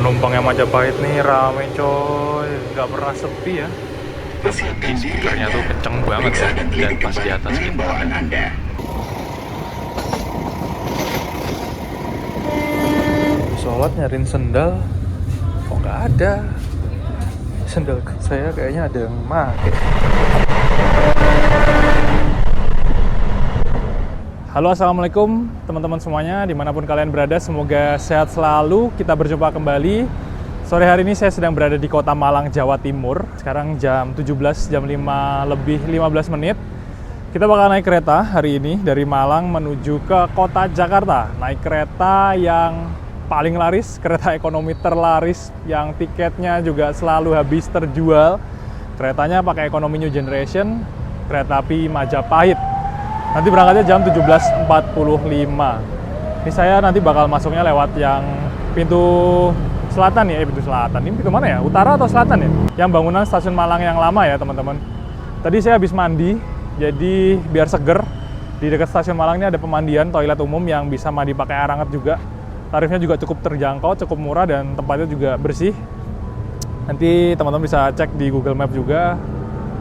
Penumpangnya Majapahit nih rame coy, nggak pernah sepi ya. Speakernya tuh kenceng banget ya, dan pas di atas kita. Sholat nyariin sendal, kok nggak ada. Sendal saya kayaknya ada yang make. Halo, assalamualaikum teman-teman semuanya, dimanapun kalian berada, semoga sehat selalu. Kita berjumpa kembali. Sore hari ini saya sedang berada di Kota Malang, Jawa Timur. Sekarang jam 17, jam 5 lebih 15 menit. Kita bakal naik kereta hari ini dari Malang menuju ke kota Jakarta. Naik kereta yang paling laris, kereta ekonomi terlaris, yang tiketnya juga selalu habis terjual. Keretanya pakai ekonomi New Generation, kereta api Majapahit. Nanti berangkatnya jam 17.45. Ini saya nanti bakal masuknya lewat yang pintu selatan ya, pintu selatan. Ini pintu mana ya? Utara atau selatan ya? Yang bangunan stasiun Malang yang lama ya, teman-teman. Tadi saya habis mandi, jadi biar seger. Di dekat stasiun Malang ini ada pemandian toilet umum yang bisa mandi pakai air hangat juga. Tarifnya juga cukup terjangkau, cukup murah, dan tempatnya juga bersih. Nanti teman-teman bisa cek di Google Map juga.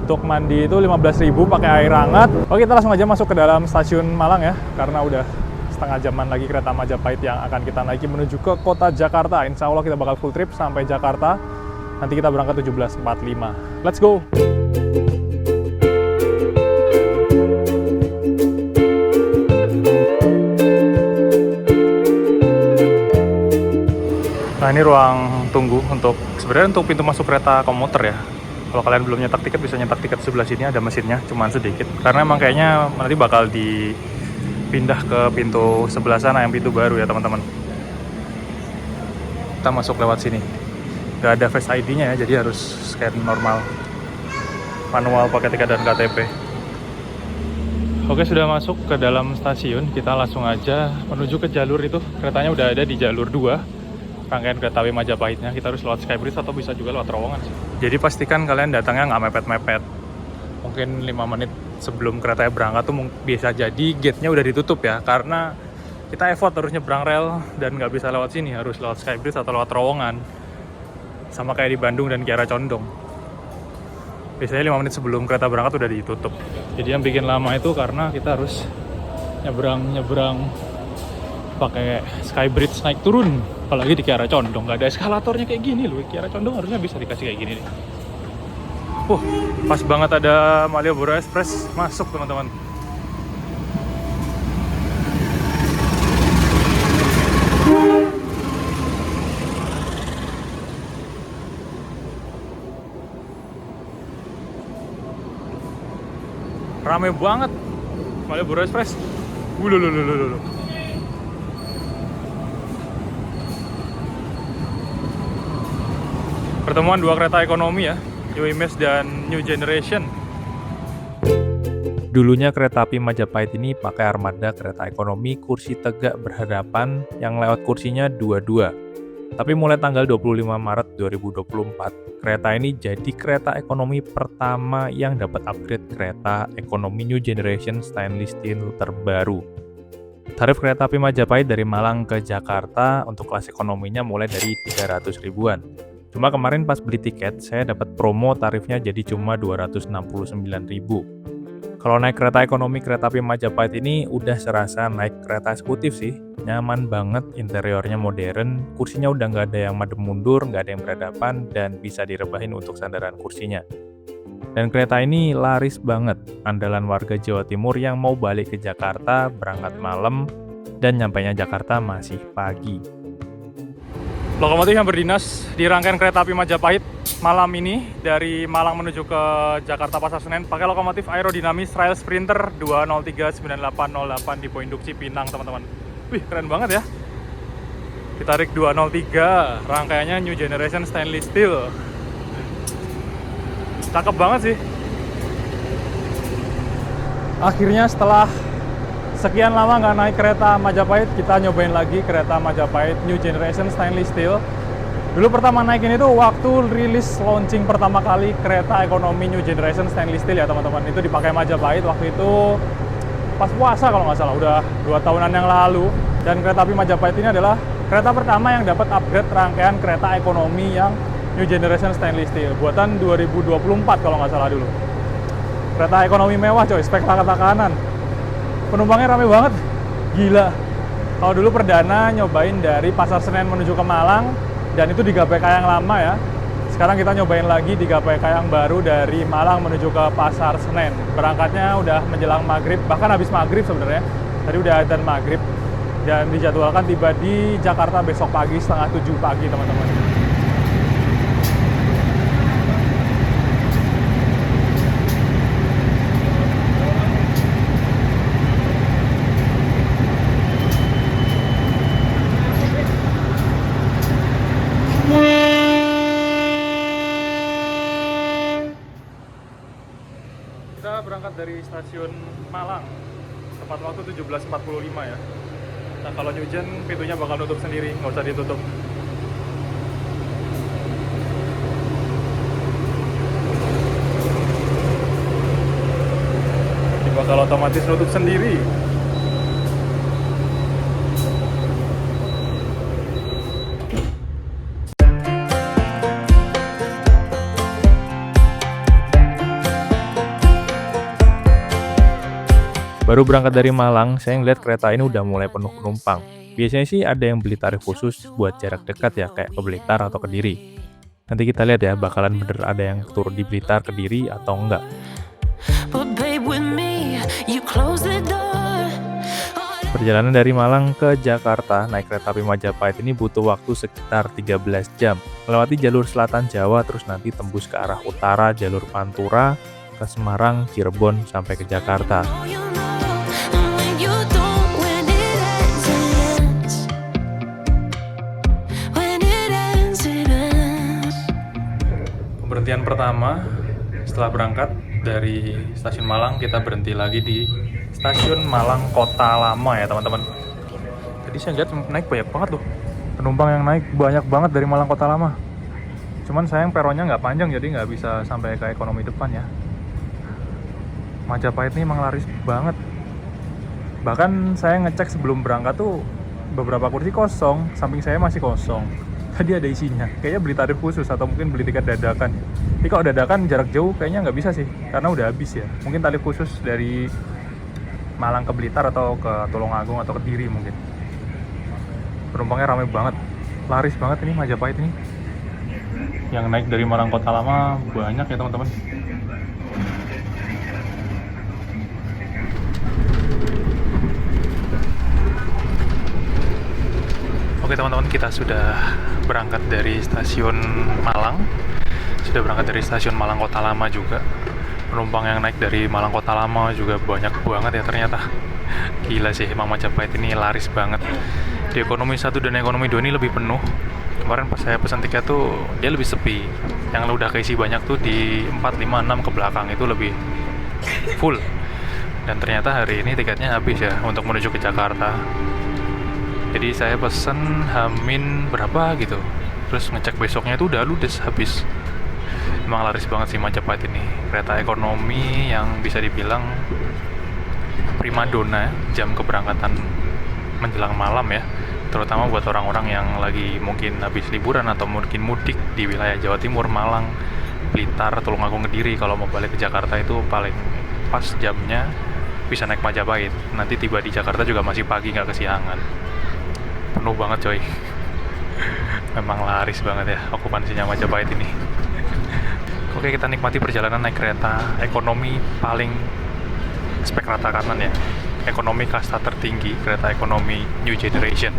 Untuk mandi itu 15.000 pakai air hangat. Oke, kita langsung aja masuk ke dalam stasiun Malang ya, karena udah setengah jaman lagi kereta Majapahit yang akan kita naiki menuju ke kota Jakarta. Insya Allah kita bakal full trip sampai Jakarta. Nanti kita berangkat 17.45. Let's go! Nah, ini ruang tunggu sebenarnya untuk pintu masuk kereta komuter ya. Kalau kalian belum nyetak tiket, bisa nyetak tiket sebelah sini, ada mesinnya, cuman sedikit. Karena emang kayaknya nanti bakal dipindah ke pintu sebelah sana, yang pintu baru ya teman-teman. Kita masuk lewat sini. Gak ada Face ID-nya ya, jadi harus scan normal. Manual pakai tiket dan KTP. Oke, sudah masuk ke dalam stasiun. Kita langsung aja menuju ke jalur itu. Keretanya udah ada di jalur 2. Rangkaian kereta api Majapahitnya, kita harus lewat Skybridge atau bisa juga lewat terowongan sih. Jadi pastikan kalian datangnya nggak mepet-mepet. Mungkin 5 menit sebelum keretanya berangkat tuh bisa jadi gate-nya udah ditutup ya, karena kita effort harus nyebrang rel dan nggak bisa lewat sini, harus lewat Skybridge atau lewat terowongan. Sama kayak di Bandung dan Kiara Condong. Biasanya 5 menit sebelum kereta berangkat udah ditutup. Jadi yang bikin lama itu karena kita harus nyebrang pakai Skybridge naik turun, apalagi di Kiara Condong nggak ada eskalatornya kayak gini loh. Kiara Condong harusnya bisa dikasih kayak gini nih. Pas banget ada Malioboro Express masuk teman-teman. Rame banget Malioboro Express. Loh. Pertemuan dua kereta ekonomi ya, New Image dan New Generation. Dulunya kereta api Majapahit ini pakai armada kereta ekonomi kursi tegak berhadapan yang lewat kursinya 22. Tapi mulai tanggal 25 Maret 2024, kereta ini jadi kereta ekonomi pertama yang dapat upgrade kereta ekonomi New Generation stainless steel terbaru. Tarif kereta api Majapahit dari Malang ke Jakarta untuk kelas ekonominya mulai dari 300 ribuan. Cuma kemarin pas beli tiket, saya dapat promo tarifnya jadi cuma 269.000. Kalau naik kereta ekonomi kereta api Majapahit ini udah serasa naik kereta eksekutif sih. Nyaman banget, interiornya modern, kursinya udah nggak ada yang madem mundur, nggak ada yang berhadapan, dan bisa direbahin untuk sandaran kursinya. Dan kereta ini laris banget, andalan warga Jawa Timur yang mau balik ke Jakarta, berangkat malam, dan nyampainya Jakarta masih pagi. Lokomotif yang berdinas di rangkaian kereta api Majapahit malam ini dari Malang menuju ke Jakarta Pasar Senen pakai lokomotif aerodinamis Rail Sprinter 203-9808 di Poinduk Cipinang, teman-teman. Wih, keren banget ya. Ditarik 203, rangkaiannya New Generation Stainless Steel. Cakep banget sih. Akhirnya setelah sekian lama nggak naik kereta Majapahit, kita nyobain lagi kereta Majapahit New Generation Stainless Steel. Dulu pertama naik ini tuh waktu rilis launching pertama kali kereta ekonomi New Generation Stainless Steel ya teman-teman. Itu dipakai Majapahit waktu itu pas puasa kalau nggak salah, udah 2 tahunan yang lalu. Dan kereta api Majapahit ini adalah Kereta pertama yang dapat upgrade rangkaian kereta ekonomi yang New Generation Stainless Steel, buatan 2024 kalau nggak salah dulu. Kereta ekonomi mewah coy, spek kata kanan. Penumpangnya rame banget, gila. Kalau dulu perdana nyobain dari Pasar Senen menuju ke Malang, dan itu di GPK yang lama ya. Sekarang kita nyobain lagi di GPK yang baru dari Malang menuju ke Pasar Senen. Berangkatnya udah menjelang maghrib, bahkan habis maghrib sebenarnya. Tadi udah adzan maghrib, dan dijadwalkan tiba di Jakarta besok pagi setengah 7 pagi teman-teman. Kita berangkat dari stasiun Malang, tepat waktu 17.45 ya. Nah kalau hujan, pintunya bakal nutup sendiri, nggak usah ditutup. Ini bakal otomatis nutup sendiri. Baru berangkat dari Malang, saya ngeliat kereta ini udah mulai penuh penumpang. Biasanya sih ada yang beli tarif khusus buat jarak dekat ya, kayak ke Blitar atau Kediri. Nanti kita lihat ya, bakalan bener ada yang turun di Blitar, Kediri atau enggak. Perjalanan dari Malang ke Jakarta naik kereta api Majapahit ini butuh waktu sekitar 13 jam. Melewati jalur selatan Jawa, terus nanti tembus ke arah utara, jalur Pantura, ke Semarang, Cirebon, sampai ke Jakarta. Pemberhentian pertama setelah berangkat dari stasiun Malang, kita berhenti lagi di stasiun Malang Kota Lama ya teman-teman. Tadi saya lihat naik banyak banget loh, penumpang yang naik banyak banget dari Malang Kota Lama. Cuman sayang peronnya nggak panjang, jadi nggak bisa sampai ke ekonomi depan ya. Majapahit ini emang laris banget. Bahkan saya ngecek sebelum berangkat tuh beberapa kursi kosong, samping saya masih kosong. Tadi ada isinya, kayaknya beli tarif khusus atau mungkin beli tiket dadakan. Tapi kalau dadakan jarak jauh kayaknya nggak bisa sih, karena udah habis ya. Mungkin tarif khusus dari Malang ke Blitar atau ke Tulungagung atau Kediri mungkin. Penumpangnya ramai banget, laris banget ini Majapahit ini. Yang naik dari Malang Kota Lama banyak ya teman-teman. Oke teman-teman, kita sudah berangkat dari stasiun Malang. Sudah berangkat dari stasiun Malang Kota Lama juga. Penumpang yang naik dari Malang Kota Lama juga banyak banget ya ternyata. Gila sih, emang Majapahit ini laris banget. Di ekonomi 1 dan ekonomi 2 ini lebih penuh. Kemarin pas saya pesan tiket tuh dia lebih sepi. Yang udah keisi banyak tuh di 4, 5, 6 ke belakang itu lebih full. Dan ternyata hari ini tiketnya habis ya untuk menuju ke Jakarta. Jadi saya pesen Hamin berapa gitu, terus ngecek besoknya itu udah ludes habis. Emang laris banget sih Majapahit ini. Kereta ekonomi yang bisa dibilang primadona jam keberangkatan menjelang malam ya, terutama buat orang-orang yang lagi mungkin habis liburan atau mungkin mudik di wilayah Jawa Timur, Malang, Blitar, Tulungagung, Kediri. Kalau mau balik ke Jakarta itu paling pas jamnya bisa naik Majapahit. Nanti tiba di Jakarta juga masih pagi, nggak kesiangan. Penuh banget coy. Memang laris banget ya okupansinya Majapahit ini. Oke, kita nikmati perjalanan naik kereta ekonomi paling spek rata kanan ya. Ekonomi kasta tertinggi, kereta ekonomi New Generation,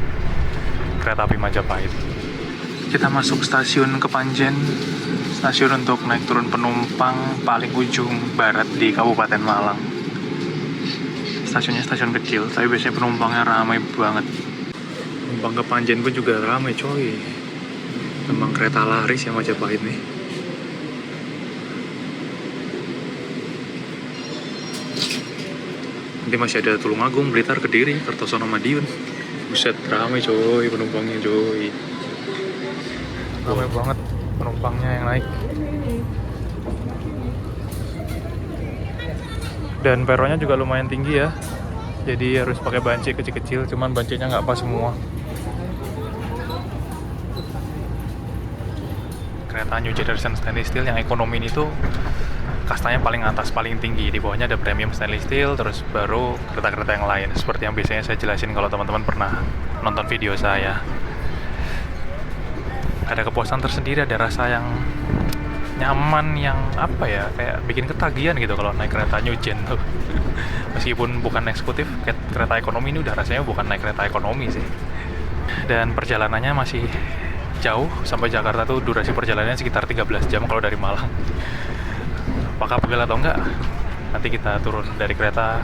kereta api Majapahit. Kita masuk stasiun Kepanjen, stasiun untuk naik turun penumpang paling ujung barat di Kabupaten Malang. Stasiunnya stasiun kecil, tapi biasanya penumpangnya ramai banget. Penumpang Kepanjen pun juga ramai coy. Memang kereta laris ya Majapahit nih. Nanti masih ada Tulungagung, Blitar, Kediri, Kertosono, Madiun. Buset, ramai coy penumpangnya coy. Ramai banget penumpangnya yang naik. Dan peronnya juga lumayan tinggi ya. Jadi harus pakai banci kecil-kecil, cuman bancinya nggak pas semua. kereta New Generation Stainless Steel yang ekonomi ini tuh kastanya paling atas, paling tinggi. Di bawahnya ada Premium Stainless Steel, terus baru kereta-kereta yang lain. Seperti yang biasanya saya jelasin kalau teman-teman pernah nonton video saya. Ada kepuasan tersendiri, ada rasa yang nyaman, yang apa ya, kayak bikin ketagihan gitu kalau naik kereta New Gen tuh. Meskipun bukan eksekutif, kereta ekonomi ini udah rasanya bukan naik kereta ekonomi sih. Dan perjalanannya masih jauh sampai Jakarta tuh, durasi perjalanannya sekitar 13 jam kalau dari Malang. Apakah pegel atau enggak? Nanti kita turun dari kereta,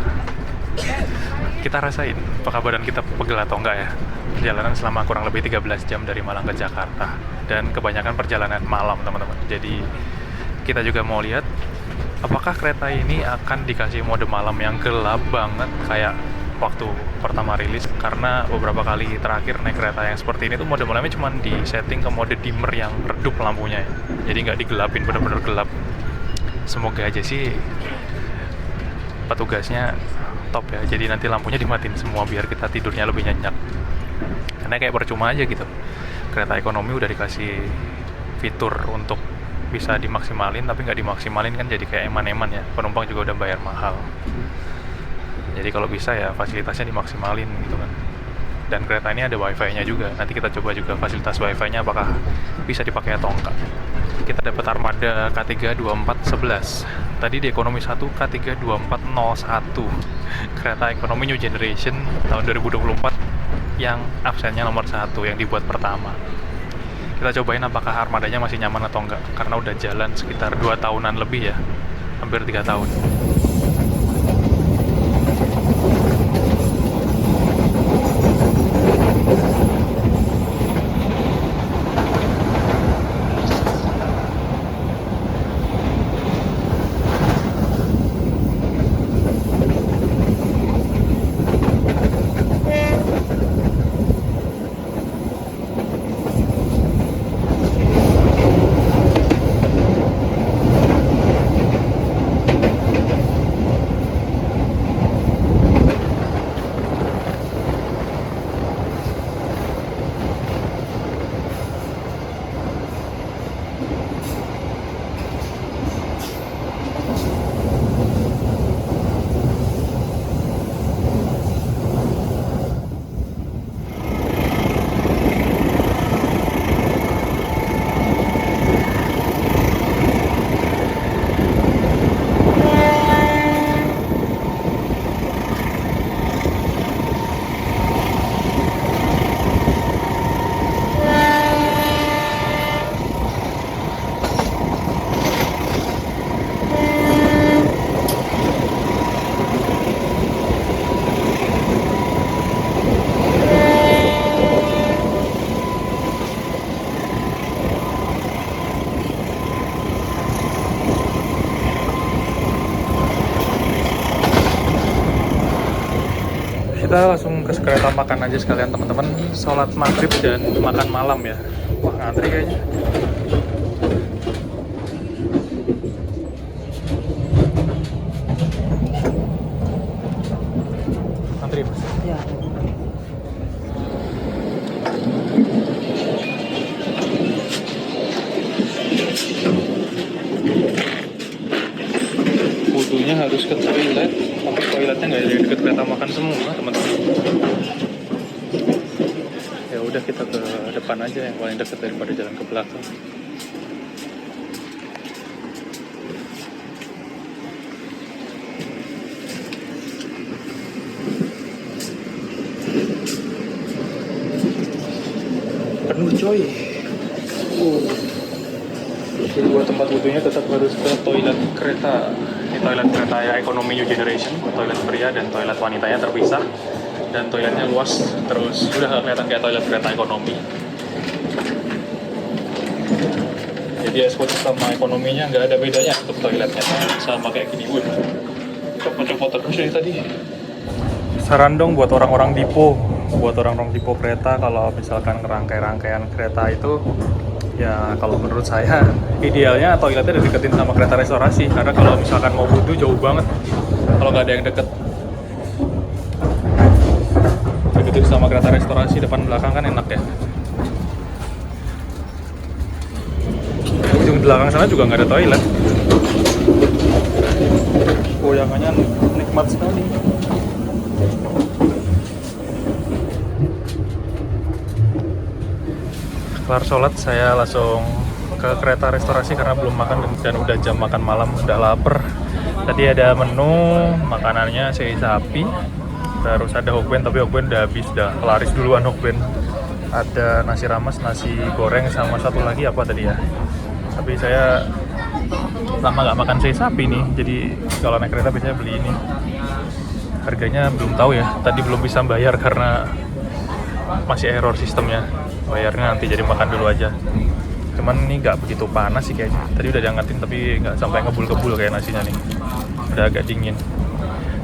kita rasain apakah badan kita pegel atau enggak ya. Perjalanan selama kurang lebih 13 jam dari Malang ke Jakarta, dan kebanyakan perjalanan malam teman-teman. Jadi kita juga mau lihat apakah kereta ini akan dikasih mode malam yang gelap banget kayak waktu pertama rilis, karena beberapa kali terakhir naik kereta yang seperti ini tuh mode malamnya cuma di setting ke mode dimmer yang redup lampunya ya. Jadi nggak digelapin, bener-bener gelap. Semoga aja sih petugasnya top ya, jadi nanti lampunya dimatiin semua biar kita tidurnya lebih nyenyak. Karena kayak percuma aja gitu, kereta ekonomi udah dikasih fitur untuk bisa dimaksimalin tapi nggak dimaksimalin, kan jadi kayak eman-eman ya. Penumpang juga udah bayar mahal, jadi kalau bisa ya fasilitasnya dimaksimalin gitu kan. Dan kereta ini ada wifi-nya juga, nanti kita coba juga fasilitas wifi-nya apakah bisa dipakai atau enggak. Kita dapat armada K3 2411. Tadi di ekonomi 1 K3 2401. Kereta ekonomi New Generation tahun 2024 yang absennya nomor 1, yang dibuat pertama. Kita cobain apakah armadanya masih nyaman atau enggak, karena udah jalan sekitar 2 tahunan lebih ya, hampir 3 tahun. Kita langsung ke kereta makan aja sekalian teman-teman, sholat maghrib dan makan malam ya. Wah, ngantri kayaknya. Ngantri mas? Ya. Wudunya harus ke toilet, tapi toiletnya nggak ada di dekat kereta makan semua teman-teman. Ya udah, kita ke depan aja yang paling dekat daripada jalan ke belakang. Penuh coy. Jadi buat tempat wudhunya tetap harus ke toilet kereta. Ini toilet kereta ya ekonomi New Generation, toilet pria dan toilet wanitanya terpisah, dan toiletnya luas, terus udah nggak kelihatan kayak toilet kereta ekonomi. Jadi eksekutif sama ekonominya nggak ada bedanya untuk toiletnya, sama kayak gini. Copot-copot terus dari tadi. Saran dong buat orang-orang Dipo, kereta, kalau misalkan rangkaian kereta itu, ya kalau menurut saya idealnya toiletnya dideketin sama kereta restorasi, karena kalau misalkan mau wudhu jauh banget kalau nggak ada yang deket. Deketin sama kereta restorasi depan belakang kan enak ya. belakang sana juga nggak ada toilet. Goyangannya nikmat sekali. Kelar sholat saya langsung ke kereta restorasi karena belum makan dan udah jam makan malam, udah lapar. Tadi ada menu makanannya sei sapi, terus ada hokben tapi hokben udah habis, udah laris duluan hokben. Ada nasi rames, nasi goreng, sama satu lagi apa tadi ya, tapi saya lama nggak makan sei sapi nih, jadi kalau naik kereta biasanya beli ini. Harganya belum tahu ya, tadi belum bisa bayar karena masih error sistemnya, bayarnya nanti, jadi makan dulu aja. Cuman ini nggak begitu panas sih kayaknya, tadi udah diangkatin tapi nggak sampai ngebul-ngebul kayak nasinya nih, udah agak dingin.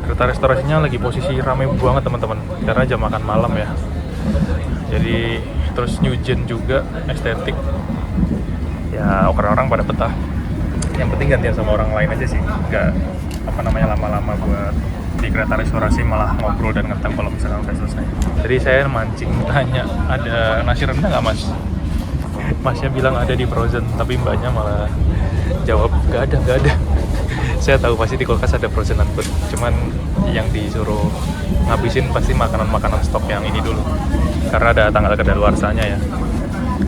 Kereta restorasinya lagi posisi rame banget teman-teman, karena jam makan malam ya. Jadi terus new gen juga, estetik ya, orang-orang pada betah. Yang penting gantian sama orang lain aja sih, nggak lama-lama buat di kereta restorasi malah ngobrol dan ngetem kalau misalnya udah selesai. Jadi saya mancing tanya, ada nasi rendang nggak mas? Masnya bilang ada di frozen, tapi mbaknya malah jawab nggak ada. Saya tahu pasti di kulkas ada frozenan food, cuman yang disuruh ngabisin pasti makanan-makanan stok yang ini dulu, karena ada tanggal kadaluarsanya ya,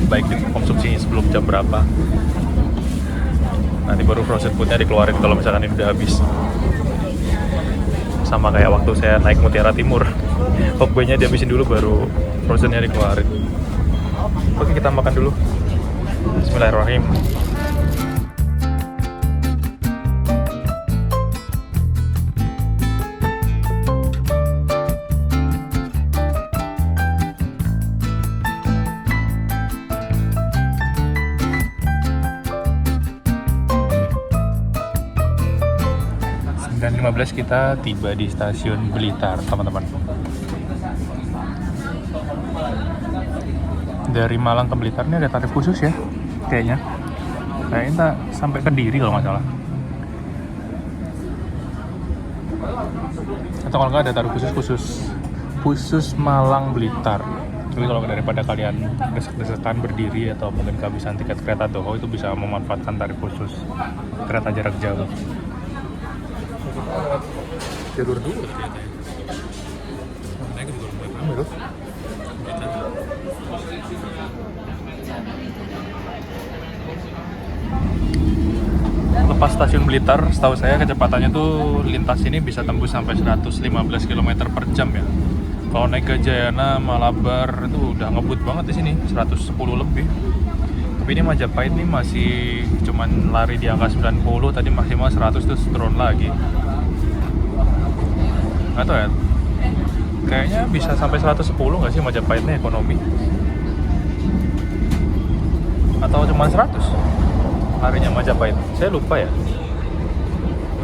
baik dikonsumsi sebelum jam berapa. Nanti baru frozen foodnya dikeluarin kalau misalkan ini udah habis. Sama kayak waktu saya naik Mutiara Timur, hokbennya dihabisin dulu baru frozennya dikeluarin. Oke, kita makan dulu. Bismillahirrahmanirrahim. Dan 15 kita tiba di stasiun Blitar, teman-teman. Dari Malang ke Blitar ini ada tarif khusus ya, kayaknya. Kayaknya sampai Kediri kalau nggak salah. Atau kalau nggak ada tarif khusus Malang Blitar. Jadi kalau daripada kalian desek-desekan berdiri atau mungkin kehabisan tiket kereta Doho, itu bisa memanfaatkan tarif khusus kereta jarak jauh. Jalur 2 ternyata ya. Naik juga lumayan ramai loh. Lepas stasiun Blitar, setahu saya kecepatannya tuh lintas ini bisa tembus sampai 115 km per jam ya. Kalau naik ke Jayana, Malabar itu udah ngebut banget di sini, 110 lebih. Tapi ini Majapahit nih masih cuman lari di angka 90, tadi maksimal 100 terus turun lagi. Nggak tahu ya, kayaknya bisa sampai 110 nggak sih Majapahitnya ekonomi? Atau cuma 100 larinya Majapahit? Saya lupa ya.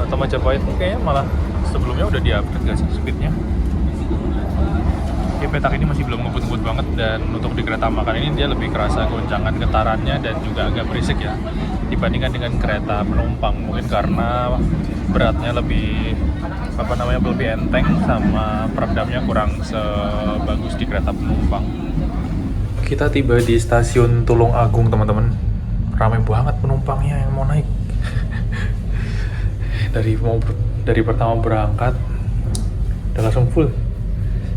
Atau Majapahit kayaknya malah sebelumnya udah di-upgrade nggak sih speednya? Oke, petak ini masih belum ngebut-ngebut banget, dan untuk di kereta makan ini dia lebih kerasa goncangan getarannya dan juga agak berisik ya dibandingkan dengan kereta penumpang, mungkin karena beratnya lebih lebih enteng, sama peredamnya kurang sebagus di kereta penumpang. Kita tiba di stasiun Tulung Agung, teman-teman. Ramai banget penumpangnya yang mau naik. dari pertama berangkat udah langsung full.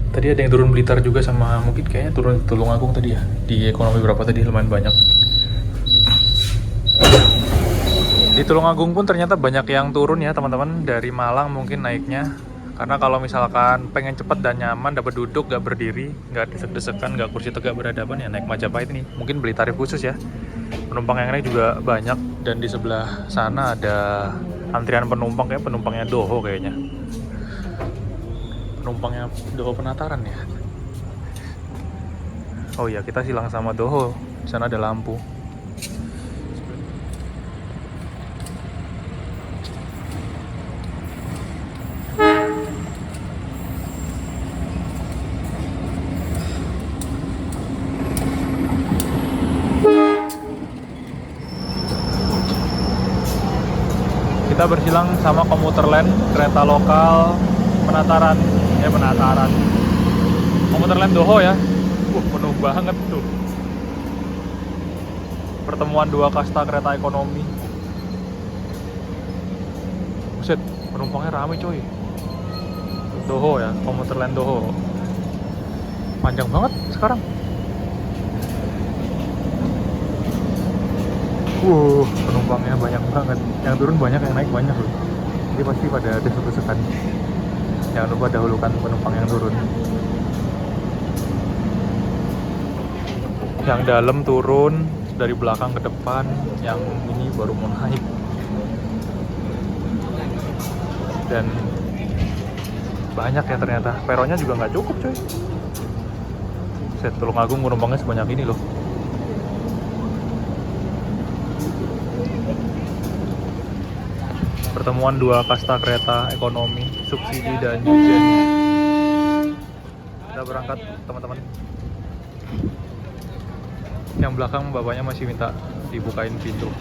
Tadi ada yang turun Blitar juga, sama mungkin kayaknya turun Tulung Agung tadi ya. Di ekonomi berapa tadi, lumayan banyak. Di Tulung Agung pun ternyata banyak yang turun ya teman-teman, dari Malang mungkin naiknya. Karena kalau misalkan pengen cepet dan nyaman, dapat duduk, gak berdiri, gak desek-desekan, gak kursi tegak berhadapan, ya naik Majapahit nih. Mungkin beli tarif khusus ya. Penumpang yang naik juga banyak, dan di sebelah sana ada antrian penumpang, kayak penumpangnya Doho kayaknya. Penumpangnya Doho Penataran ya. Oh iya, kita silang sama Doho. Di sana ada lampu. Kita bersilang sama komuter lain, kereta lokal Penataran. Komuter lain Doho ya. Penuh banget tuh. Pertemuan dua kasta kereta ekonomi. Buset, penumpangnya rame coy. Doho ya, komuter lain Doho. Panjang banget sekarang. Penumpangnya banyak banget. Yang turun banyak, yang naik banyak loh. Jadi pasti pada desek-desekan. Jangan lupa dahulukan penumpang yang turun. Yang dalam turun, dari belakang ke depan. Yang ini baru mau naik. Dan banyak ya ternyata. Peronnya juga nggak cukup coy. Set Tulungagung penumpangnya sebanyak ini loh. Pertemuan dua kasta kereta ekonomi, subsidi dan Yujen. Kita berangkat teman-teman. Yang belakang bapaknya masih minta dibukain pintu.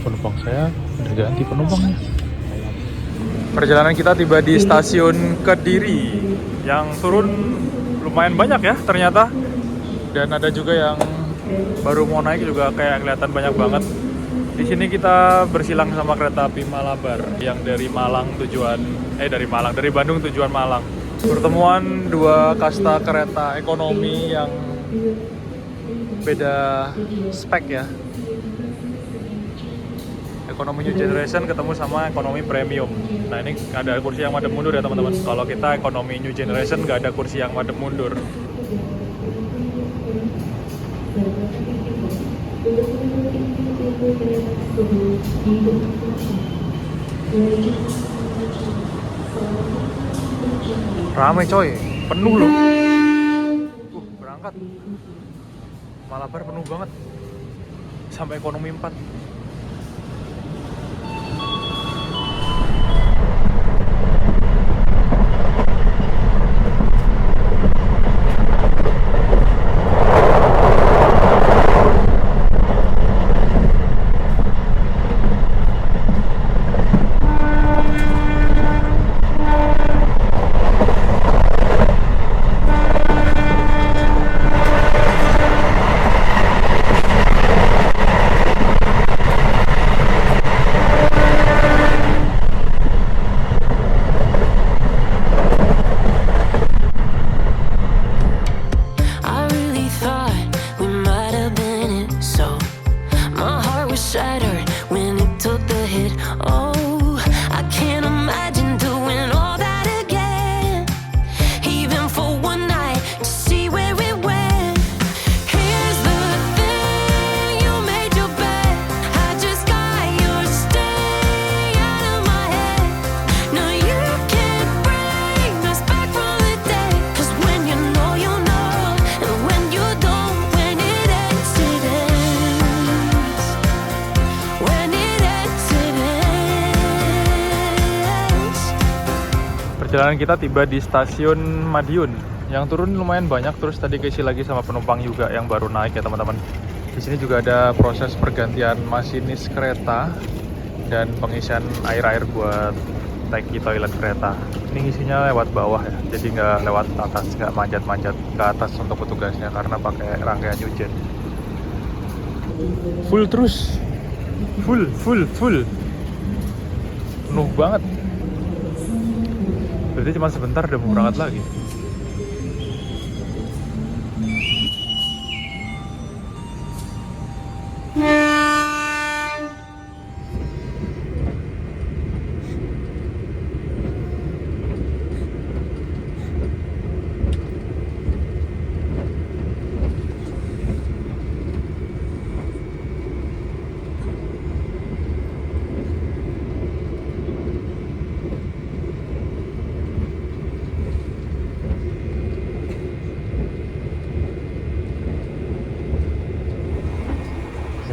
Penumpang saya udah ganti penumpangnya. Perjalanan kita tiba di stasiun Kediri. Yang turun lumayan banyak ya ternyata. Dan ada juga yang baru mau naik juga kayak kelihatan banyak banget. Di sini kita bersilang sama kereta api Malabar yang dari Bandung tujuan Malang. Pertemuan dua kasta kereta ekonomi yang beda spek ya. Ekonomi New Generation ketemu sama ekonomi premium. Nah ini ada kursi yang madep mundur ya teman-teman. Kalau kita ekonomi New Generation nggak ada kursi yang madep mundur. Rame coy, penuh loh. Berangkat. Malabar penuh banget. Sampai ekonomi 4. Perjalanan kita tiba di stasiun Madiun. Yang turun lumayan banyak, terus tadi keisi lagi sama penumpang juga yang baru naik ya teman-teman. Di sini juga ada proses pergantian masinis kereta dan pengisian air-air buat tangki toilet kereta. Ini ngisinya lewat bawah ya, jadi nggak lewat atas, nggak manjat-manjat ke atas untuk petugasnya karena pakai rangkaian Yujen. Full terus, full. Penuh banget. Berarti cuma sebentar udah mau berangkat lagi.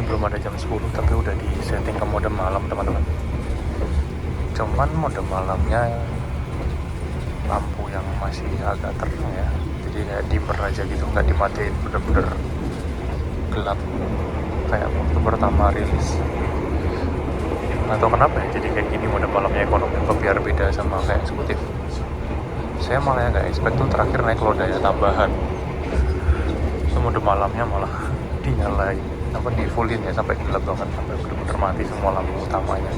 Belum ada jam 10 tapi udah di setting ke mode malam teman-teman. Cuman mode malamnya lampu yang masih agak terang ya, jadi kayak dimmer aja gitu, nggak dimatiin, bener-bener gelap kayak waktu pertama rilis. nggak tahu kenapa ya jadi kayak gini mode malamnya ekonomi, kok biar beda sama kayak eksekutif. Saya malah nggak expect tuh terakhir naik low daya tambahan, so mode malamnya malah dinyalain apa di fullin ya sampai gelap banget, sampai bener-bener mati semua lampu utamanya.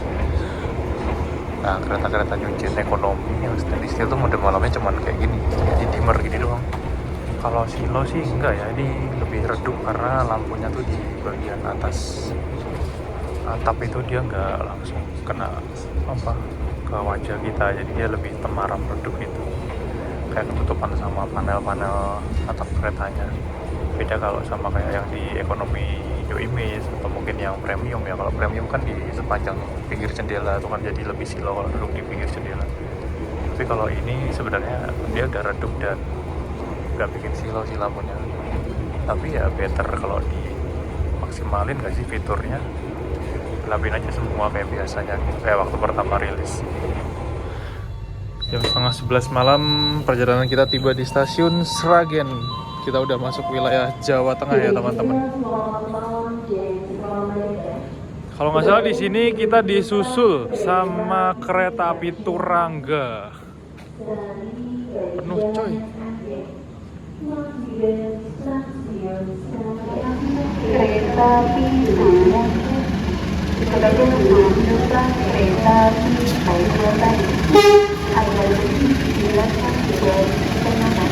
Nah kereta-kereta Newgen ekonomi yang stainless steel tuh mode malamnya cuman kayak gini, jadi dimmer gini doang. Kalau silo sih enggak ya, ini lebih redup karena lampunya tuh di bagian atas atap itu dia nggak langsung kena apa ke wajah kita, jadi dia lebih temaram redup itu, kayak ketutupan sama panel-panel atap keretanya. Beda kalau sama kayak yang di ekonomi New Image atau mungkin yang premium ya. Kalau premium kan di sepanjang pinggir jendela itu kan jadi lebih silo kalau duduk di pinggir jendela. Tapi kalau ini sebenarnya dia udah redup dan nggak bikin silo sih lampunya. Tapi ya better kalau dimaksimalin gak sih fiturnya, gelapin aja semua kayak biasanya, kayak waktu pertama rilis. Jam 10:30 malam perjalanan kita tiba di stasiun Sragen. Kita udah masuk wilayah Jawa Tengah ya teman-teman. Kalau nggak salah di sini kita disusul sama kereta api Turangga. Penuh coy. Kereta api Sumo sebagai menunjukkan kereta api baiknya tadi agar dijelaskan dari kenangan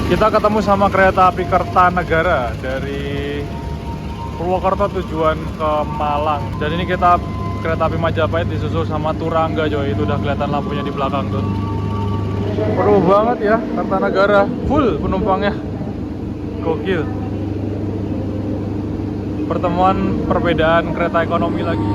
Kita ketemu sama kereta api Kertanegara dari Purwokerto tujuan ke Malang. Dan ini kita kereta api Majapahit disusul sama Turangga coy. Itu udah kelihatan lampunya di belakang tuh. Penuh banget ya Kertanegara, full penumpangnya. Gokil. Pertemuan perbedaan kereta ekonomi lagi.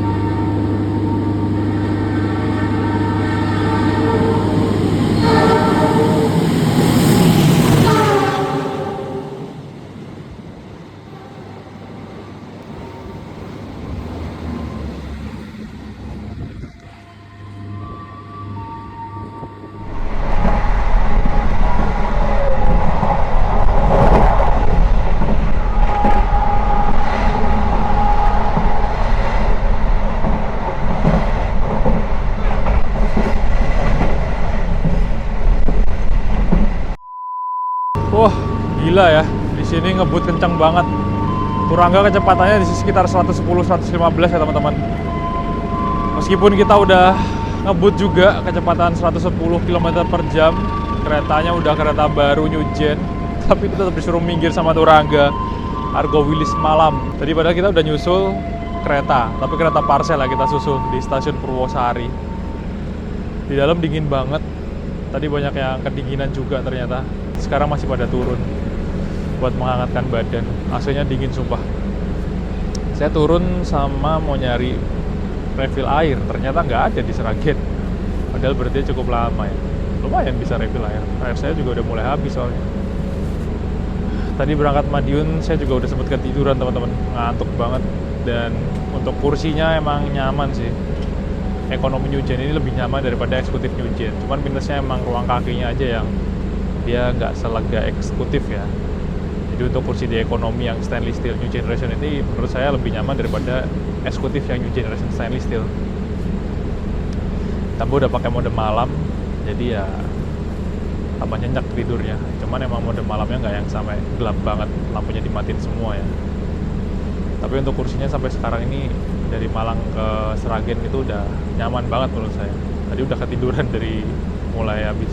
Wah, gila ya. Di sini ngebut kencang banget. Turangga kecepatannya di sekitar 110-115 ya teman-teman. Meskipun kita udah ngebut juga kecepatan 110 km per jam, keretanya udah kereta baru Newgen, tapi itu tetap disuruh minggir sama Turangga. Argo Wilis Malam. Tadi padahal kita udah nyusul kereta, tapi kereta parsel lah kita susul di stasiun Purwosari. Di dalam dingin banget. Tadi banyak yang kedinginan juga ternyata. Sekarang masih pada turun buat menghangatkan badan. AC-nya dingin sumpah. Saya turun sama mau nyari refill air, ternyata nggak ada di Sragen. Padahal berarti cukup lama ya. Lumayan bisa refill air. Air saya juga udah mulai habis soalnya. Tadi berangkat Madiun saya juga udah sempet ketiduran teman-teman, ngantuk banget. Dan untuk kursinya emang nyaman sih. Ekonomi Newgen ini lebih nyaman daripada eksekutif Newgen. Cuman minusnya emang ruang kakinya aja yang dia nggak selega eksekutif ya. Jadi untuk kursi di ekonomi yang stainless steel New Generation ini menurut saya lebih nyaman daripada eksekutif yang New Generation stainless steel. Tambah udah pakai mode malam, jadi ya tambah nyenyak tidurnya. Cuman emang mode malamnya nggak yang sampai gelap banget, lampunya dimatiin semua ya. Tapi untuk kursinya sampai sekarang ini dari Malang ke Sragen itu udah nyaman banget menurut saya. Tadi udah ketiduran dari mulai habis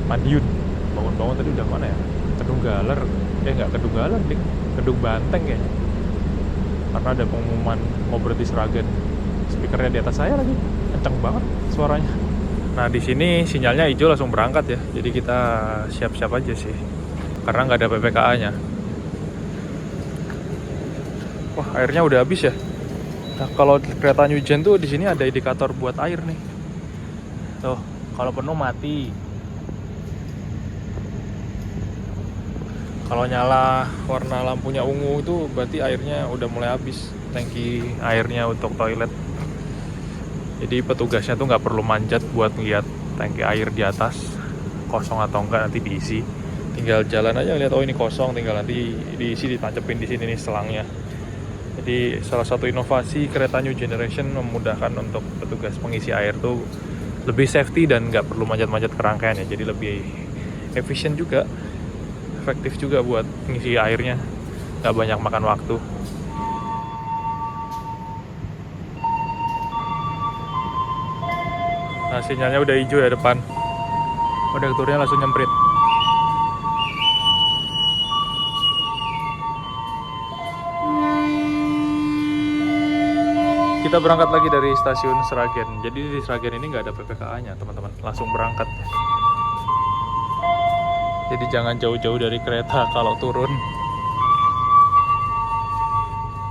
Madiun. Bangun-bangun tadi udah mana ya? Kedung Galer. Nggak Kedung Galer, nih. Kedung Banteng kayaknya. Karena ada pengumuman mau berhenti Sragen. Speakernya di atas saya lagi. Kenceng banget suaranya. Nah di sini sinyalnya hijau langsung berangkat ya. Jadi kita siap-siap aja sih. Karena nggak ada PPKA-nya. Wah airnya udah habis ya. Nah kalau kereta Newgen tuh di sini ada indikator buat air nih. Tuh kalau penuh mati. Kalau nyala warna lampunya ungu itu berarti airnya udah mulai habis. tangki airnya untuk toilet. Jadi petugasnya tuh nggak perlu manjat buat ngeliat tangki air di atas kosong atau enggak nanti diisi. Tinggal jalan aja lihat, oh ini kosong, tinggal nanti diisi, ditancepin di sini nih selangnya. Jadi salah satu inovasi kereta New Generation memudahkan untuk petugas pengisi air tuh lebih safety dan nggak perlu manjat-manjat ke rangkaian ya. Jadi lebih efisien juga, efektif juga buat ngisi airnya, nggak banyak makan waktu. Nah, sinyalnya udah hijau ya depan. Kondekturnya langsung nyemprit. Kita berangkat lagi dari stasiun Sragen. Jadi di Sragen ini nggak ada PPKA-nya, teman-teman. Langsung berangkat. Jadi jangan jauh-jauh dari kereta kalau turun.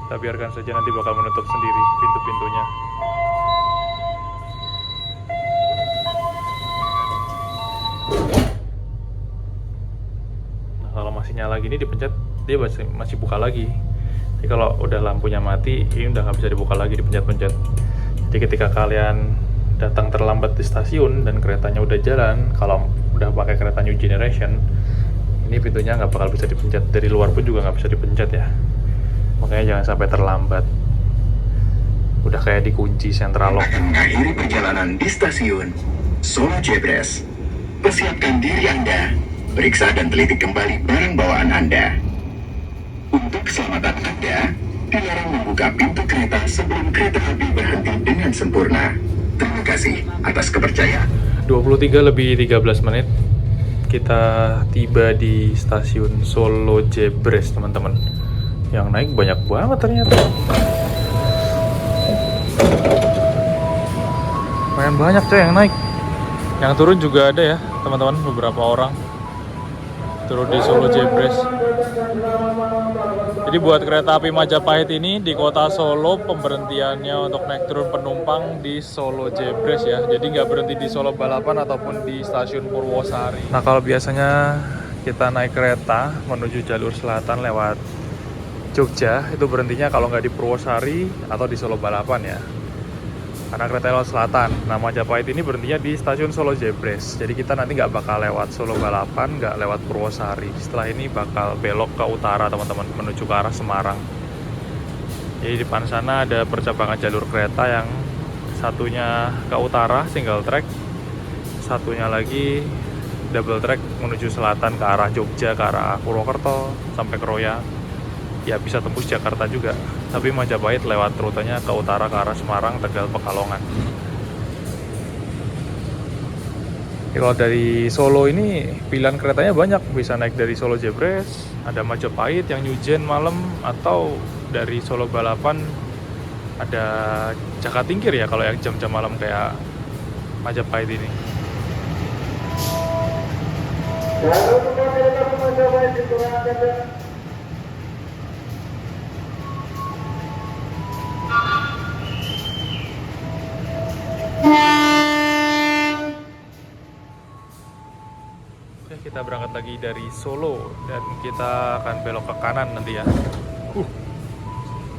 Kita biarkan saja, nanti bakal menutup sendiri pintu-pintunya. Nah, kalau masih nyala gini dipencet, dia masih buka lagi. Jadi kalau udah lampunya mati, ini udah nggak bisa dibuka lagi, dipencet-pencet. Jadi ketika kalian datang terlambat di stasiun dan keretanya udah jalan, kalau udah pakai kereta New Generation, ini pintunya nggak bakal bisa dipencet. Dari luar pun juga nggak bisa dipencet ya. Makanya jangan sampai terlambat. Udah kayak dikunci central lock. Akan mengakhiri perjalanan di stasiun Solo Jebres. Persiapkan diri Anda, periksa dan teliti kembali barang bawaan Anda. Untuk keselamatan Anda, dilarang membuka pintu kereta sebelum kereta api berhenti dengan sempurna. Terima kasih atas kepercayaan. 23:13 menit kita tiba di stasiun Solo Jebres, teman-teman. Yang naik banyak banget ternyata. Lumayan banyak coy yang naik. Yang turun juga ada ya, teman-teman, beberapa orang turun di Solo Jebres. Jadi buat kereta api Majapahit ini di kota Solo, pemberhentiannya untuk naik turun penumpang di Solo Jebres ya. Jadi nggak berhenti di Solo Balapan ataupun di stasiun Purwosari. Nah, kalau biasanya kita naik kereta menuju jalur selatan lewat Jogja, itu berhentinya kalau nggak di Purwosari atau di Solo Balapan ya. Karena kereta lewat selatan. Nah, Majapahit ini berhentinya di stasiun Solo Jebres. Jadi kita nanti nggak bakal lewat Solo Balapan, nggak lewat Purwosari. Setelah ini bakal belok ke utara, teman-teman, menuju ke arah Semarang. Jadi di depan sana ada percabangan jalur kereta yang satunya ke utara single track, satunya lagi double track menuju selatan ke arah Jogja, ke arah Purwokerto sampai ke Roya. Ya bisa tembus Jakarta juga, tapi Majapahit lewat rutenya ke utara ke arah Semarang, Tegal, Pekalongan. Ya, kalau dari Solo ini pilihan keretanya banyak, bisa naik dari Solo Jebres, ada Majapahit yang New Gen malam, atau dari Solo Balapan ada Jakatingkir ya kalau yang jam-jam malam kayak Majapahit ini. Kita berangkat lagi dari Solo dan kita akan belok ke kanan nanti ya.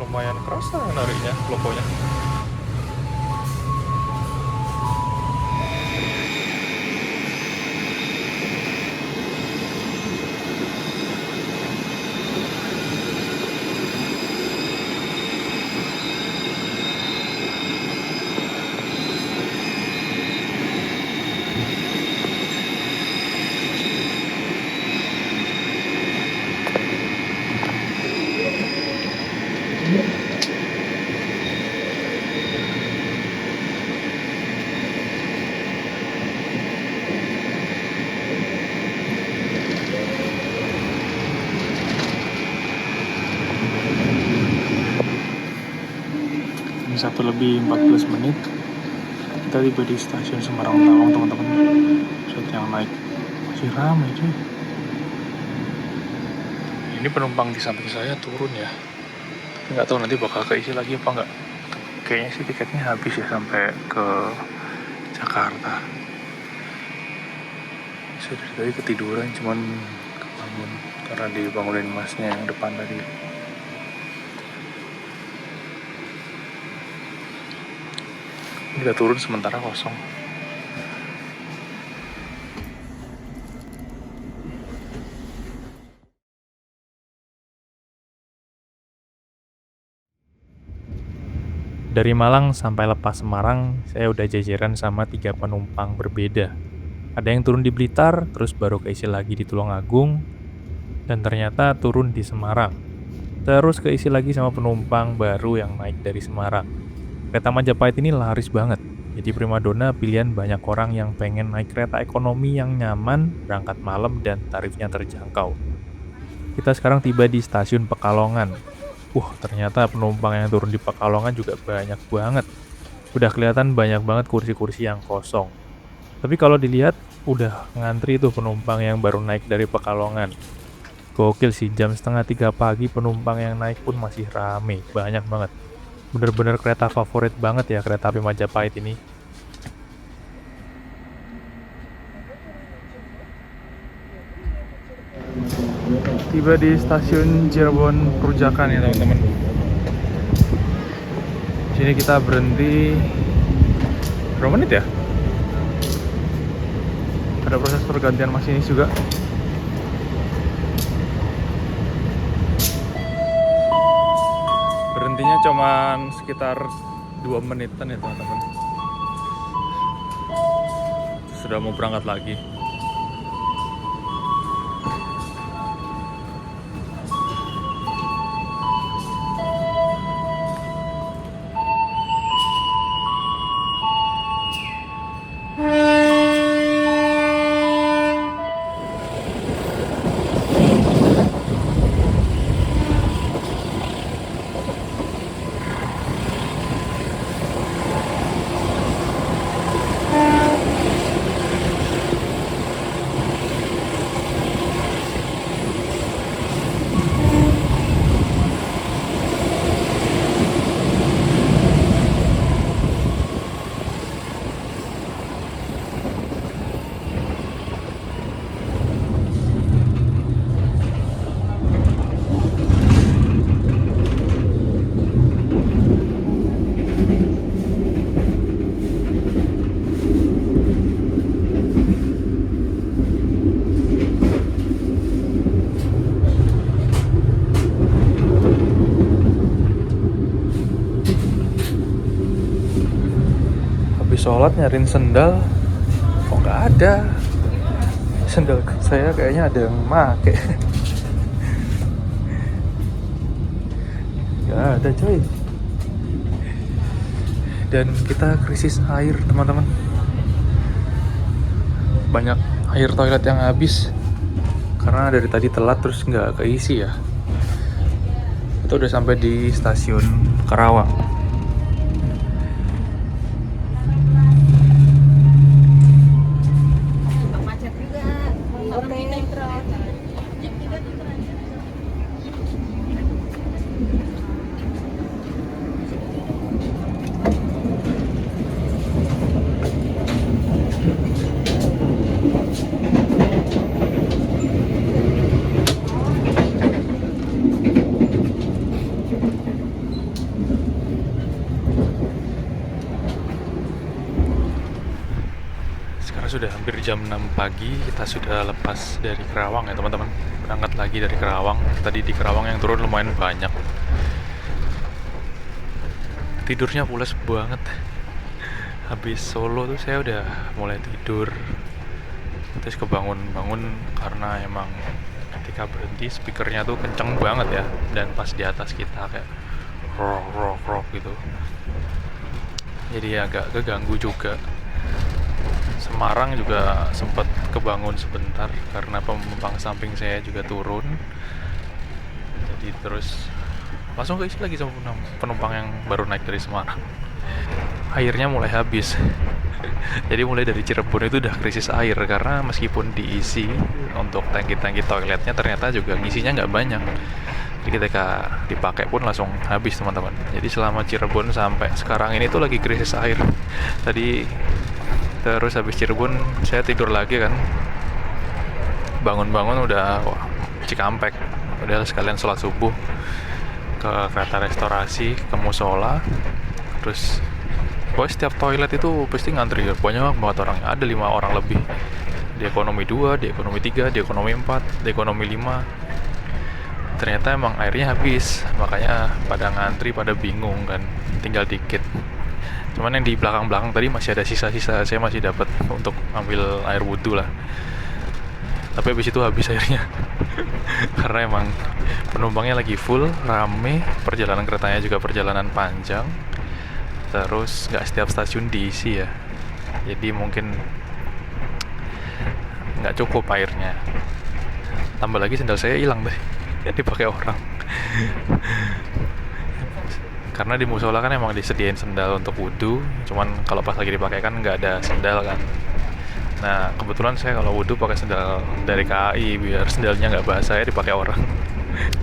Lumayan kerasa nariknya, lokonya. Jam 1:14 menit kita tiba di stasiun Semarang Tawang, teman-teman. Saat yang naik masih ramai cuy. Ini penumpang di samping saya turun ya, nggak tahu nanti bakal keisi lagi apa nggak. Kayaknya sih tiketnya habis ya sampai ke Jakarta. Saya dari tadi ketiduran, cuman kebangun karena dibangunin masnya yang depan tadi. Kita turun sementara kosong. Dari Malang sampai lepas Semarang, saya udah jajaran sama 3 penumpang berbeda. Ada yang turun di Blitar, terus baru keisi lagi di Tulungagung, dan ternyata turun di Semarang. Terus keisi lagi sama penumpang baru yang naik dari Semarang. Kereta Majapahit ini laris banget, jadi primadona pilihan banyak orang yang pengen naik kereta ekonomi yang nyaman, berangkat malam, dan tarifnya terjangkau. Kita sekarang tiba di stasiun Pekalongan. Ternyata penumpang yang turun di Pekalongan juga banyak banget. Udah kelihatan banyak banget kursi-kursi yang kosong. Tapi kalau dilihat, udah ngantri tuh penumpang yang baru naik dari Pekalongan. Gokil sih, jam 2:30 pagi penumpang yang naik pun masih rame, banyak banget. Bener-bener kereta favorit banget ya kereta api Majapahit ini. Tiba di stasiun Cirebon Perujakan ya teman-teman. Sini kita berhenti berapa menit ya? Ada proses pergantian masinis juga. Berhentinya cuman sekitar 2 menitan ya teman-teman. Sudah mau berangkat lagi. Sholat nyariin sendal kok nggak ada. Sendal saya kayaknya ada yang make. Nggak ada coy. Dan kita krisis air teman-teman. Banyak air toilet yang habis karena dari tadi telat terus nggak keisi ya. Itu udah sampai di stasiun Karawang. Sudah hampir jam 6 pagi, kita sudah lepas dari Karawang ya teman-teman. Berangkat lagi dari Karawang. Tadi di Karawang yang turun lumayan banyak. Tidurnya pules banget. Habis Solo tuh saya udah mulai tidur. Terus kebangun-bangun karena emang ketika berhenti speakernya tuh kenceng banget ya. Dan pas di atas kita kayak rock gitu. Jadi agak keganggu juga. Semarang juga sempat kebangun sebentar karena penumpang samping saya juga turun. Jadi terus langsung keisi lagi sama penumpang yang baru naik dari Semarang. Airnya mulai habis. Jadi mulai dari Cirebon itu udah krisis air karena meskipun diisi untuk tangki-tangki toiletnya ternyata juga ngisinya nggak banyak. Jadi ketika dipakai pun langsung habis teman-teman. Jadi selama Cirebon sampai sekarang ini tuh lagi krisis air. Terus habis Cirebon saya tidur lagi kan, bangun-bangun udah Cikampek, udah sekalian sholat subuh ke kereta restorasi, ke musola, terus Pokoknya setiap toilet itu pasti ngantri, banyak banget orangnya, ada 5 orang lebih. Di ekonomi 2, di ekonomi 3, di ekonomi 4, di ekonomi 5. Ternyata emang airnya habis, makanya pada ngantri, pada bingung kan, tinggal dikit. Cuman yang di belakang-belakang tadi masih ada sisa-sisa, saya masih dapat untuk ambil air wudhu lah. Tapi habis itu habis airnya. Karena emang penumpangnya lagi full, rame, perjalanan keretanya juga perjalanan panjang. Terus nggak setiap stasiun diisi ya. Jadi mungkin nggak cukup airnya. Tambah lagi sendal saya hilang deh. Dipakai orang. Karena di musola kan emang disediain sendal untuk wudhu, cuman kalau pas lagi dipakai kan nggak ada sendal kan. Nah kebetulan saya kalau wudhu pakai sendal dari KAI biar sendalnya nggak basah ya, dipakai orang.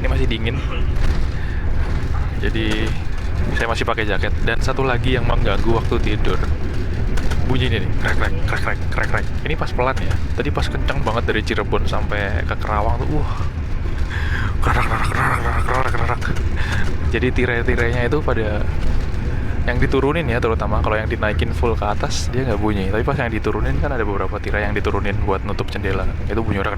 Ini masih dingin, jadi saya masih pakai jaket. Dan satu lagi yang mengganggu waktu tidur, bunyi ini nih, krek. Ini pas pelan ya, tadi pas kencang banget dari Cirebon sampai ke Kerawang tuh, kerak. Jadi tirai-tirainya itu pada yang diturunin ya, terutama kalau yang dinaikin full ke atas dia nggak bunyi, tapi pas yang diturunin kan ada beberapa tirai yang diturunin buat nutup jendela, itu bunyi rak.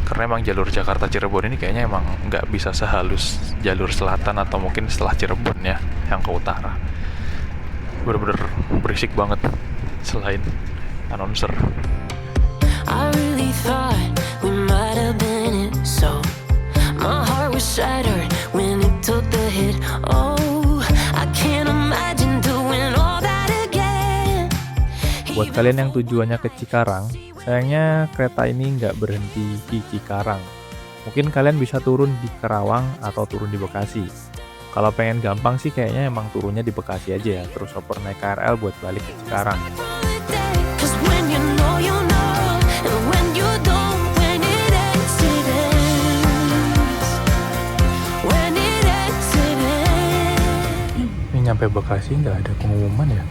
Karena emang jalur Jakarta Cirebon ini kayaknya emang nggak bisa sehalus jalur selatan atau mungkin setelah Cirebon ya yang ke utara. Bener-bener berisik banget selain announcer. I really thought we might have been it, so my heart was shattered when it took the hit. Oh, I can't imagine doing all that again. Buat kalian yang tujuannya ke Cikarang, sayangnya kereta ini nggak berhenti di Cikarang. Mungkin kalian bisa turun di Kerawang atau turun di Bekasi. Kalau pengen gampang sih kayaknya emang turunnya di Bekasi aja ya, terus oper naik KRL buat balik ke Cikarang. Cause when you know, and when you don't, when it ends, it ends. When it ends, it ends. Ini nyampe Bekasi nggak ada pengumuman ya?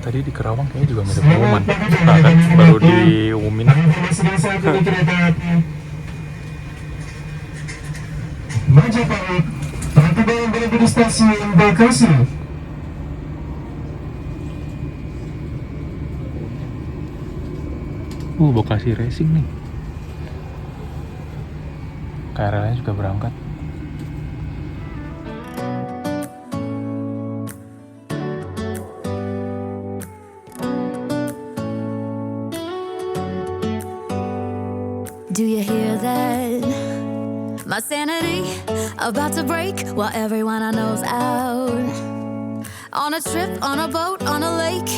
Tadi di Kerawang kayaknya juga nggak ada pengumuman. Nah kan baru diumumin. Majapahit, tiba yang berada di stasiun Bekasi. Bekasi Racing nih. KRL-nya juga berangkat. Do you hear that? My sanity about to break while everyone I know's out. On a trip, on a boat, on a lake.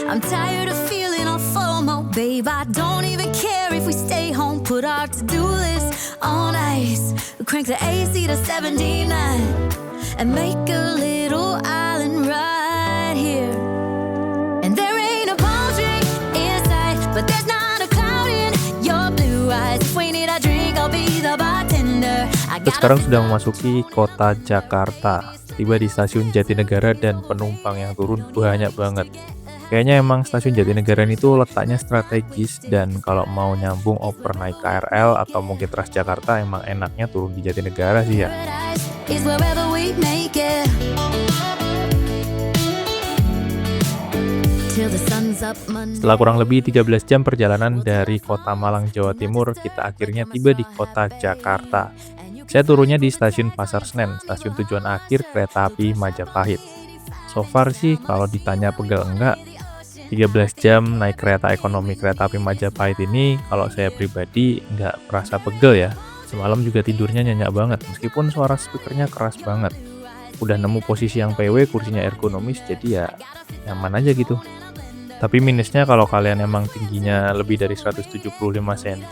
I'm tired of feeling all FOMO, babe. I don't even care if we stay home. Put our to-do list on ice. Crank the AC to 79 and make a little island right here. And there ain't a palm tree in sight, but there's not a cloud in your blue eyes. If we need a drink, I'll be the bartender. Sekarang sudah memasuki kota Jakarta. Tiba di stasiun Jatinegara dan penumpang yang turun banyak banget. Kayaknya emang stasiun Jatinegara itu letaknya strategis, dan kalau mau nyambung oper naik KRL atau mungkin Transjakarta emang enaknya turun di Jatinegara sih ya. Setelah kurang lebih 13 jam perjalanan dari kota Malang, Jawa Timur, kita akhirnya tiba di kota Jakarta. Saya turunnya di stasiun Pasar Senen, stasiun tujuan akhir kereta api Majapahit. So far sih kalau ditanya pegel enggak, 13 jam naik kereta ekonomi kereta api Majapahit ini kalau saya pribadi nggak merasa pegel ya. Semalam juga tidurnya nyenyak banget, meskipun suara speakernya keras banget. Udah nemu posisi yang PW, kursinya ergonomis, jadi ya nyaman aja gitu. Tapi minusnya kalau kalian emang tingginya lebih dari 175 cm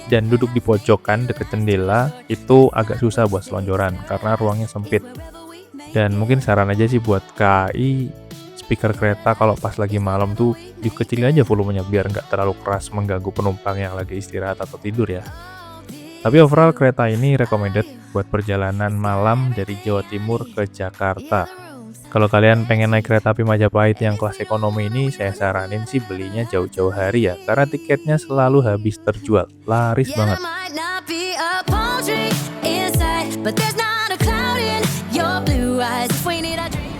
dan duduk di pojokan deket jendela, itu agak susah buat selonjoran karena ruangnya sempit. Dan mungkin saran aja sih buat KAI, speaker kereta kalau pas lagi malam tuh dikecilin aja volumenya biar nggak terlalu keras mengganggu penumpang yang lagi istirahat atau tidur ya. Tapi overall kereta ini recommended buat perjalanan malam dari Jawa Timur ke Jakarta. Kalau kalian pengen naik kereta api Majapahit yang kelas ekonomi ini, saya saranin sih belinya jauh-jauh hari ya, karena tiketnya selalu habis terjual, laris banget. your blue eyes. If we need a dream.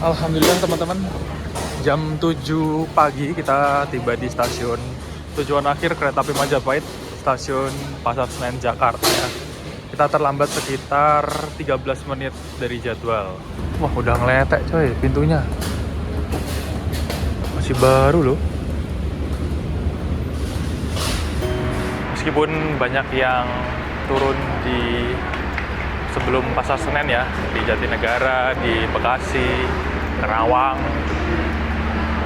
Alhamdulillah teman-teman, jam 7 pagi kita tiba di stasiun tujuan akhir kereta api Majapahit, stasiun Pasar Senen, Jakarta ya. Kita terlambat sekitar 13 menit dari jadwal. Wah, udah ngeletek coy pintunya. Masih baru loh. Meskipun banyak yang turun di sebelum Pasar Senen ya, di Jatinegara, di Bekasi, Kerawang,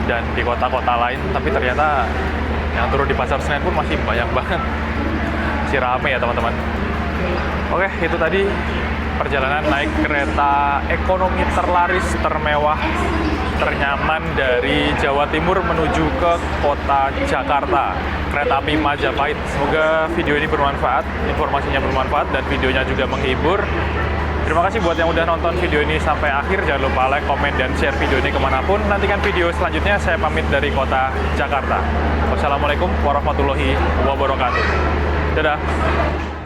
dan di kota-kota lain, tapi ternyata yang turun di Pasar Senen pun masih banyak banget. Masih rame ya teman-teman. Oke, itu tadi perjalanan naik kereta ekonomi terlaris, termewah, ternyaman dari Jawa Timur menuju ke kota Jakarta, kereta api Majapahit. Semoga video ini bermanfaat, informasinya bermanfaat, dan videonya juga menghibur. Terima kasih buat yang udah nonton video ini sampai akhir. Jangan lupa like, komen, dan share video ini kemanapun. Nantikan video selanjutnya. Saya pamit dari kota Jakarta. Wassalamualaikum warahmatullahi wabarakatuh. Dadah.